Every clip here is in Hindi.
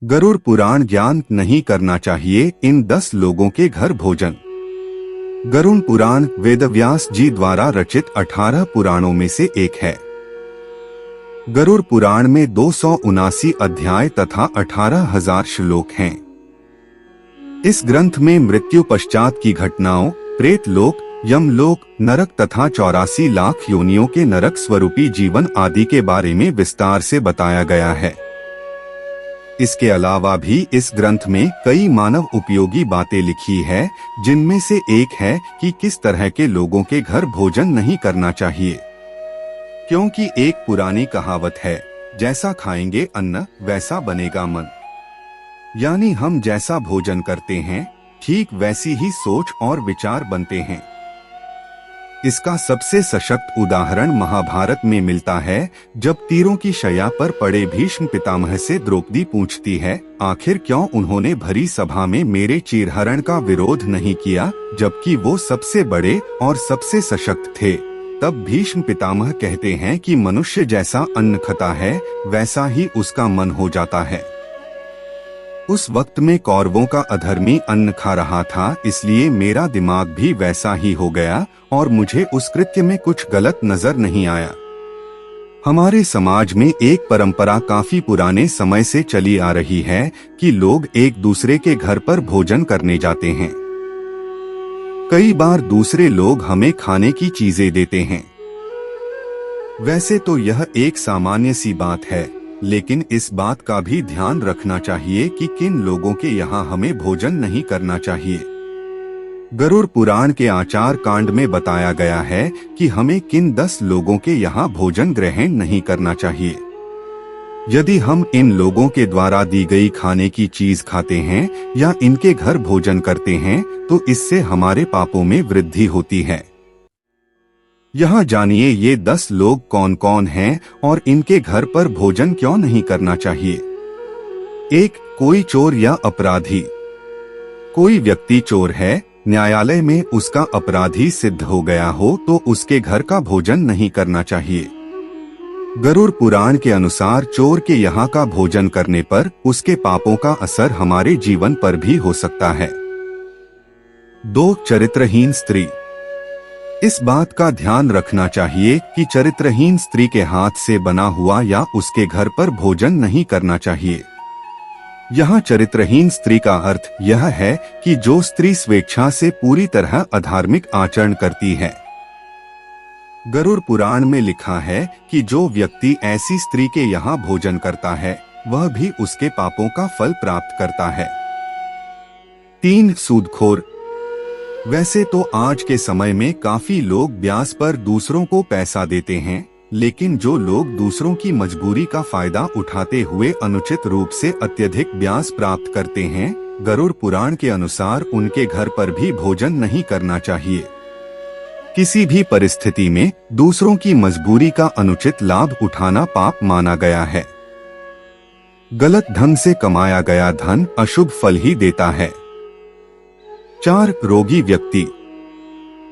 गरुड़ पुराण ज्ञान नहीं करना चाहिए इन 10 लोगों के घर भोजन। गरुड़ पुराण वेदव्यास जी द्वारा रचित 18 पुराणों में से एक है। गरुड़ पुराण में 279 अध्याय तथा 18,000 श्लोक हैं। इस ग्रंथ में मृत्यु पश्चात की घटनाओं, प्रेत लोक, यमलोक, नरक तथा 84 लाख योनियों के नरक स्वरूपी जीवन आदि के बारे में विस्तार से बताया गया है। इसके अलावा भी इस ग्रंथ में कई मानव उपयोगी बातें लिखी है, जिनमें से एक है कि किस तरह के लोगों के घर भोजन नहीं करना चाहिए। क्योंकि एक पुरानी कहावत है, जैसा खाएंगे अन्न वैसा बनेगा मन। यानी हम जैसा भोजन करते हैं, ठीक वैसी ही सोच और विचार बनते हैं। इसका सबसे सशक्त उदाहरण महाभारत में मिलता है, जब तीरों की शैया पर पड़े भीष्म पितामह से द्रौपदी पूछती है, आखिर क्यों उन्होंने भरी सभा में मेरे चीरहरण का विरोध नहीं किया, जबकि वो सबसे बड़े और सबसे सशक्त थे। तब भीष्म पितामह कहते हैं कि मनुष्य जैसा अन्न खाता है, वैसा ही उसका मन हो जाता है। उस वक्त में कौरवों का अधर्मी अन्न खा रहा था, इसलिए मेरा दिमाग भी वैसा ही हो गया और मुझे उस कृत्य में कुछ गलत नजर नहीं आया। हमारे समाज में एक परंपरा काफी पुराने समय से चली आ रही है कि लोग एक दूसरे के घर पर भोजन करने जाते हैं। कई बार दूसरे लोग हमें खाने की चीजें देते हैं। वैसे तो यह एक सामान्य सी बात है, लेकिन इस बात का भी ध्यान रखना चाहिए कि किन लोगों के यहाँ हमें भोजन नहीं करना चाहिए। गरुड़ पुराण के आचार कांड में बताया गया है कि हमें किन 10 लोगों के यहाँ भोजन ग्रहण नहीं करना चाहिए। यदि हम इन लोगों के द्वारा दी गई खाने की चीज खाते हैं या इनके घर भोजन करते हैं, तो इससे हमारे पापों में वृद्धि होती है। यहाँ जानिए ये 10 लोग कौन कौन हैं और इनके घर पर भोजन क्यों नहीं करना चाहिए। 1. कोई चोर या अपराधी। कोई व्यक्ति चोर है, न्यायालय में उसका अपराधी सिद्ध हो गया हो तो उसके घर का भोजन नहीं करना चाहिए। गरुड़ पुराण के अनुसार चोर के यहाँ का भोजन करने पर उसके पापों का असर हमारे जीवन पर भी हो सकता है। 2. चरित्रहीन स्त्री। इस बात का ध्यान रखना चाहिए कि चरित्रहीन स्त्री के हाथ से बना हुआ या उसके घर पर भोजन नहीं करना चाहिए। यहाँ चरित्रहीन स्त्री का अर्थ यह है कि जो स्त्री स्वेच्छा से पूरी तरह अधार्मिक आचरण करती है। गरुड़ पुराण में लिखा है कि जो व्यक्ति ऐसी स्त्री के यहाँ भोजन करता है, वह भी उसके पापों का फल प्राप्त करता है। 3. सूदखोर। वैसे तो आज के समय में काफी लोग ब्याज पर दूसरों को पैसा देते हैं, लेकिन जो लोग दूसरों की मजबूरी का फायदा उठाते हुए अनुचित रूप से अत्यधिक ब्याज प्राप्त करते हैं, गरुड़ पुराण के अनुसार उनके घर पर भी भोजन नहीं करना चाहिए। किसी भी परिस्थिति में दूसरों की मजबूरी का अनुचित लाभ उठाना पाप माना गया है। गलत ढंग से कमाया गया धन अशुभ फल ही देता है। 4. रोगी व्यक्ति।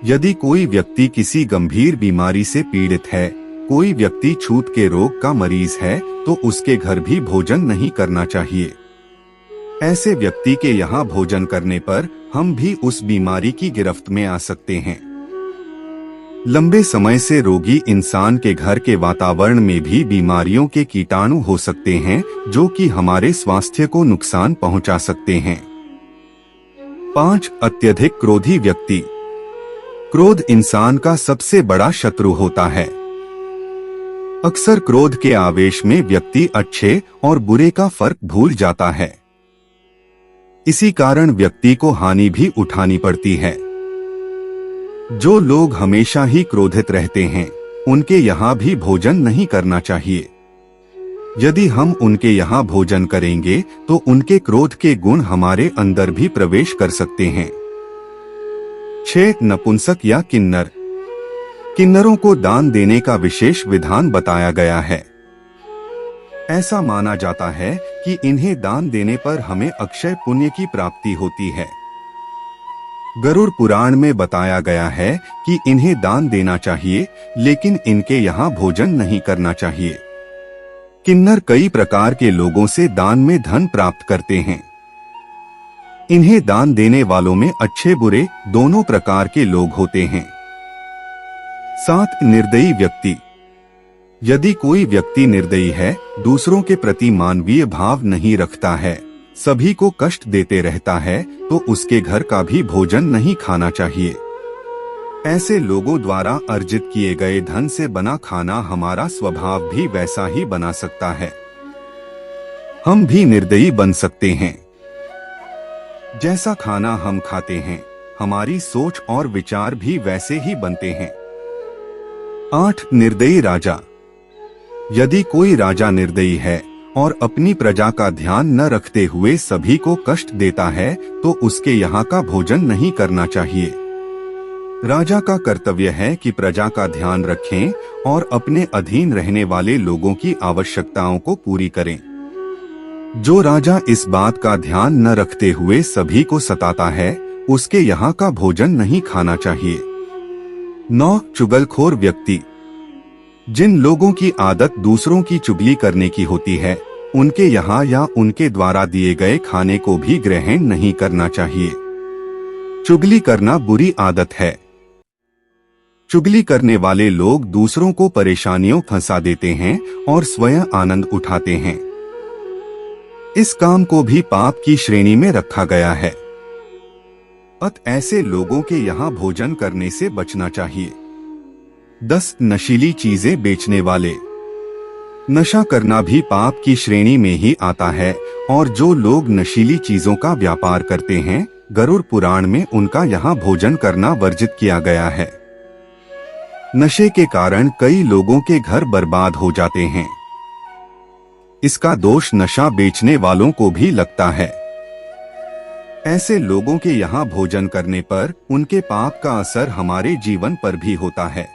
यदि कोई व्यक्ति किसी गंभीर बीमारी से पीड़ित है, कोई व्यक्ति छूत के रोग का मरीज है, तो उसके घर भी भोजन नहीं करना चाहिए। ऐसे व्यक्ति के यहाँ भोजन करने पर हम भी उस बीमारी की गिरफ्त में आ सकते हैं। लंबे समय से रोगी इंसान के घर के वातावरण में भी बीमारियों के कीटाणु हो सकते हैं, जो कि हमारे स्वास्थ्य को नुकसान पहुंचा सकते हैं। 5. अत्यधिक क्रोधी व्यक्ति। क्रोध इंसान का सबसे बड़ा शत्रु होता है। अक्सर क्रोध के आवेश में व्यक्ति अच्छे और बुरे का फर्क भूल जाता है। इसी कारण व्यक्ति को हानि भी उठानी पड़ती है। जो लोग हमेशा ही क्रोधित रहते हैं, उनके यहाँ भी भोजन नहीं करना चाहिए। यदि हम उनके यहाँ भोजन करेंगे तो उनके क्रोध के गुण हमारे अंदर भी प्रवेश कर सकते हैं। 6. नपुंसक या किन्नर। किन्नरों को दान देने का विशेष विधान बताया गया है। ऐसा माना जाता है कि इन्हें दान देने पर हमें अक्षय पुण्य की प्राप्ति होती है। गरुड़ पुराण में बताया गया है कि इन्हें दान देना चाहिए, लेकिन इनके यहाँ भोजन नहीं करना चाहिए। किन्नर कई प्रकार के लोगों से दान में धन प्राप्त करते हैं। इन्हें दान देने वालों में अच्छे बुरे दोनों प्रकार के लोग होते हैं। 7 निर्दयी व्यक्ति। यदि कोई व्यक्ति निर्दयी है, दूसरों के प्रति मानवीय भाव नहीं रखता है, सभी को कष्ट देते रहता है, तो उसके घर का भी भोजन नहीं खाना चाहिए। ऐसे लोगों द्वारा अर्जित किए गए धन से बना खाना हमारा स्वभाव भी वैसा ही बना सकता है। हम भी निर्दयी बन सकते हैं। जैसा खाना हम खाते हैं, हमारी सोच और विचार भी वैसे ही बनते हैं। 8 निर्दयी राजा। यदि कोई राजा निर्दयी है और अपनी प्रजा का ध्यान न रखते हुए सभी को कष्ट देता है, तो उसके यहाँ का भोजन नहीं करना चाहिए। राजा का कर्तव्य है कि प्रजा का ध्यान रखें और अपने अधीन रहने वाले लोगों की आवश्यकताओं को पूरी करें। जो राजा इस बात का ध्यान न रखते हुए सभी को सताता है, उसके यहाँ का भोजन नहीं खाना चाहिए। 9 चुगलखोर व्यक्ति। जिन लोगों की आदत दूसरों की चुगली करने की होती है, उनके यहाँ या उनके द्वारा दिए गए खाने को भी ग्रहण नहीं करना चाहिए। चुगली करना बुरी आदत है। चुगली करने वाले लोग दूसरों को परेशानियों फंसा देते हैं और स्वयं आनंद उठाते हैं। इस काम को भी पाप की श्रेणी में रखा गया है। ऐसे लोगों के यहाँ भोजन करने से बचना चाहिए। 10 नशीली चीजें बेचने वाले। नशा करना भी पाप की श्रेणी में ही आता है, और जो लोग नशीली चीजों का व्यापार करते हैं, गरुड़ पुराण में उनका यहाँ भोजन करना वर्जित किया गया है। नशे के कारण कई लोगों के घर बर्बाद हो जाते हैं। इसका दोष नशा बेचने वालों को भी लगता है। ऐसे लोगों के यहाँ भोजन करने पर उनके पाप का असर हमारे जीवन पर भी होता है।